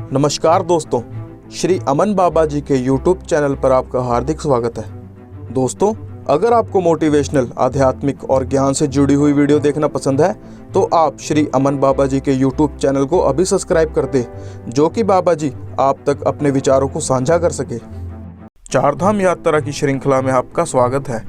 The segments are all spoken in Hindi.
नमस्कार दोस्तों, श्री अमन बाबा जी के YouTube चैनल पर आपका हार्दिक स्वागत है। दोस्तों, अगर आपको मोटिवेशनल, आध्यात्मिक और ज्ञान से जुड़ी हुई वीडियो देखना पसंद है तो आप श्री अमन बाबा जी के YouTube चैनल को अभी सब्सक्राइब कर दें, जो कि बाबा जी आप तक अपने विचारों को साझा कर सके। चार धाम यात्रा की श्रृंखला में आपका स्वागत है।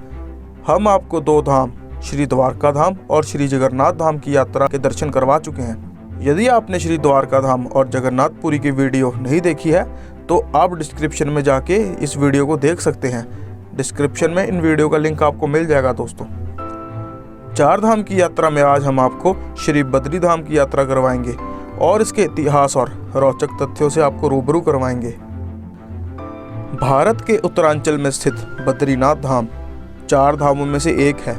हम आपको दो धाम, श्री द्वारका धाम और श्री जगन्नाथ धाम की यात्रा के दर्शन करवा चुके हैं। यदि आपने श्री द्वारका धाम और जगन्नाथपुरी की वीडियो नहीं देखी है तो आप डिस्क्रिप्शन में जाके इस वीडियो को देख सकते हैं। डिस्क्रिप्शन में इन वीडियो का लिंक आपको मिल जाएगा। दोस्तों, चार धाम की यात्रा में आज हम आपको श्री बद्री धाम की यात्रा करवाएंगे और इसके इतिहास और रोचक तथ्यों से आपको रूबरू करवाएंगे। भारत के उत्तरांचल में स्थित बद्रीनाथ धाम चार धामों में से एक है।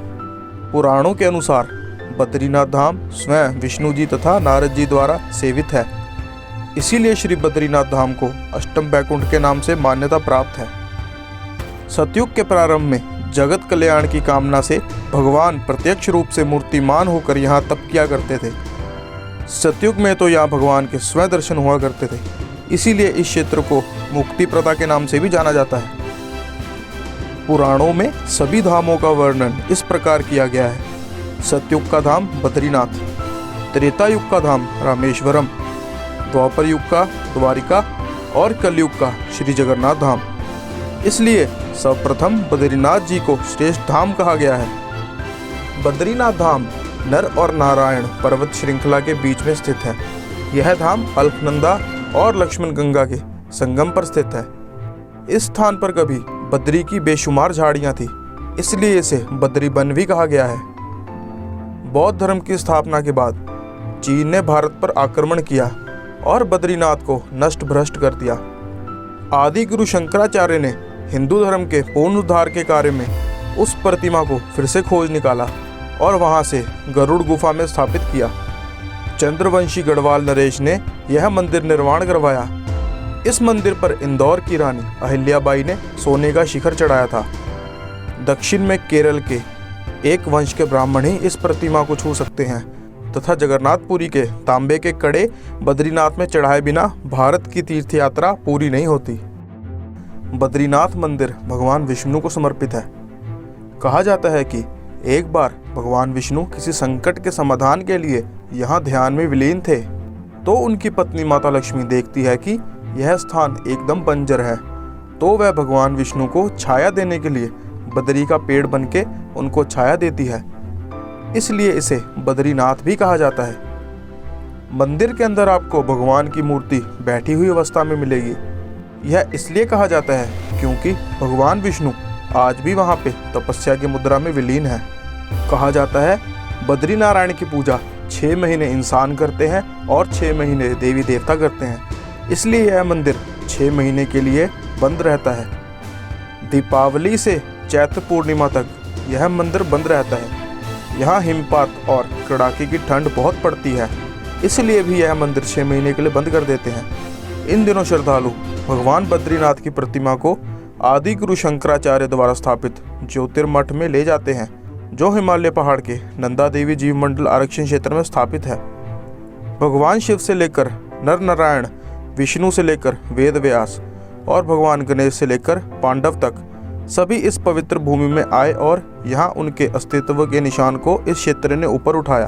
पुराणों के अनुसार बद्रीनाथ धाम स्वयं विष्णु जी तथा नारद जी द्वारा सेवित है, इसीलिए श्री बद्रीनाथ धाम को अष्टम वैकुंठ के नाम से मान्यता प्राप्त है। सतयुग के प्रारंभ में जगत कल्याण की कामना से भगवान प्रत्यक्ष रूप से मूर्तिमान होकर यहाँ तप किया करते थे। सतयुग में तो यहाँ भगवान के स्वयं दर्शन हुआ करते थे, इसीलिए इस क्षेत्र को मुक्ति प्रदा के नाम से भी जाना जाता है। पुराणों में सभी धामों का वर्णन इस प्रकार किया गया है। सतयुग का धाम बद्रीनाथ, त्रेता युग का धाम रामेश्वरम, द्वापर युग का द्वारिका और कलयुग का श्री जगन्नाथ धाम। इसलिए सर्वप्रथम बद्रीनाथ जी को श्रेष्ठ धाम कहा गया है। बद्रीनाथ धाम नर और नारायण पर्वत श्रृंखला के बीच में स्थित है। यह धाम अलकनंदा और लक्ष्मण गंगा के संगम पर स्थित है। इस स्थान पर कभी बद्री की बेशुमार झाड़ियाँ थी, इसलिए इसे बद्री वन भी कहा गया है। बौद्ध धर्म की स्थापना के बाद चीन ने भारत पर आक्रमण किया और बद्रीनाथ को नष्ट भ्रष्ट कर दिया। आदि गुरु शंकराचार्य ने हिंदू धर्म के पूर्ण उद्धार के कार्य में उस प्रतिमा को फिर से खोज निकाला और वहां से गरुड़ गुफा में स्थापित किया। चंद्रवंशी गढ़वाल नरेश ने यह मंदिर निर्माण करवाया। इस मंदिर पर इंदौर की रानी अहिल्याबाई ने सोने का शिखर चढ़ाया था। दक्षिण में केरल के एक वंश के ब्राह्मण ही इस प्रतिमा को छू सकते हैं तथा जगन्नाथपुरी के तांबे के कड़े बद्रीनाथ में चढ़ाए बिना भारत की तीर्थ यात्रा पूरी नहीं होती। बद्रीनाथ मंदिर भगवान विष्णु को समर्पित है। कहा जाता है कि एक बार भगवान विष्णु किसी संकट के समाधान के लिए यहाँ ध्यान में विलीन थे, तो उनकी पत्नी माता लक्ष्मी देखती है कि यह स्थान एकदम बंजर है, तो वह भगवान विष्णु को छाया देने के लिए बद्री का पेड़ बनके उनको छाया देती है, इसलिए इसे बद्रीनाथ भी कहा जाता है। मंदिर के अंदर आपको भगवान की मूर्ति बैठी हुई अवस्था में मिलेगी। यह इसलिए कहा जाता है क्योंकि भगवान विष्णु आज भी वहाँ पे तपस्या की मुद्रा में विलीन है। कहा जाता है बद्री नारायण की पूजा 6 महीने इंसान करते हैं और 6 महीने देवी देवता करते हैं, इसलिए यह मंदिर 6 महीने के लिए बंद रहता है। दीपावली से चैत्र पूर्णिमा तक यह मंदिर बंद रहता है। यहाँ हिमपात और कड़ाके की ठंड बहुत पड़ती है, इसलिए भी यह मंदिर 6 महीने के लिए बंद कर देते हैं। इन दिनों श्रद्धालु भगवान बद्रीनाथ की प्रतिमा को आदि गुरु शंकराचार्य द्वारा स्थापित ज्योतिर्मठ में ले जाते हैं, जो हिमालय पहाड़ के नंदा देवी जीव मंडल आरक्षण क्षेत्र में स्थापित है। भगवान शिव से लेकर नर नारायण, विष्णु से लेकर वेद व्यास और भगवान गणेश से लेकर पांडव तक सभी इस पवित्र भूमि में आए और यहाँ उनके अस्तित्व के निशान को इस क्षेत्र ने ऊपर उठाया।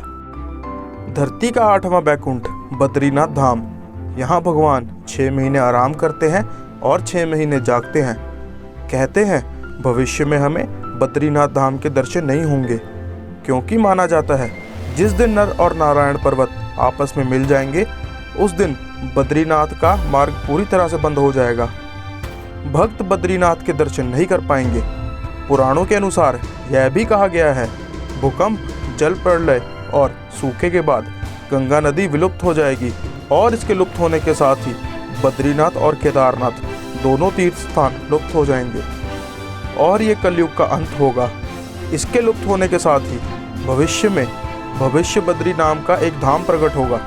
धरती का 8वां बैकुंठ बद्रीनाथ धाम, यहाँ भगवान 6 महीने आराम करते हैं और 6 महीने जागते हैं। कहते हैं भविष्य में हमें बद्रीनाथ धाम के दर्शन नहीं होंगे, क्योंकि माना जाता है जिस दिन नर और नारायण पर्वत आपस में मिल जाएंगे उस दिन बद्रीनाथ का मार्ग पूरी तरह से बंद हो जाएगा। भक्त बद्रीनाथ के दर्शन नहीं कर पाएंगे। पुराणों के अनुसार यह भी कहा गया है भूकंप, जल प्रलय और सूखे के बाद गंगा नदी विलुप्त हो जाएगी और इसके लुप्त होने के साथ ही बद्रीनाथ और केदारनाथ दोनों तीर्थ स्थान लुप्त हो जाएंगे और ये कलयुग का अंत होगा। इसके लुप्त होने के साथ ही भविष्य में भविष्य बद्री नाम का एक धाम प्रकट होगा।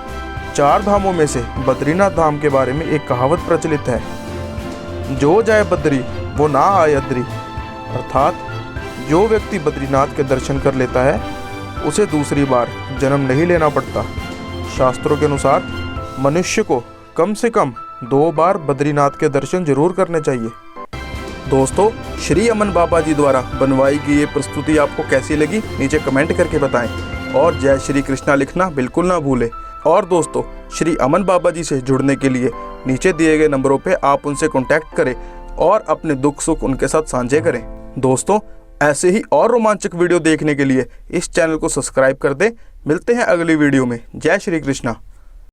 चार धामों में से बद्रीनाथ धाम के बारे में एक कहावत प्रचलित है, जो जाए बद्री वो ना आए अद्री, अर्थात जो व्यक्ति बद्रीनाथ के दर्शन कर लेता है उसे दूसरी बार जन्म नहीं लेना पड़ता। शास्त्रों के अनुसार मनुष्य को कम से कम 2 बार बद्रीनाथ के दर्शन जरूर करने चाहिए। दोस्तों, श्री अमन बाबा जी द्वारा बनवाई गई ये प्रस्तुति आपको कैसी लगी नीचे कमेंट करके बताएं और जय श्री कृष्णा लिखना बिल्कुल ना भूलें। और दोस्तों, श्री अमन बाबा जी से जुड़ने के लिए नीचे दिए गए नंबरों पे आप उनसे कॉन्टैक्ट करें और अपने दुख सुख उनके साथ साझे करें। दोस्तों, ऐसे ही और रोमांचक वीडियो देखने के लिए इस चैनल को सब्सक्राइब कर दें। मिलते हैं अगली वीडियो में। जय श्री कृष्णा।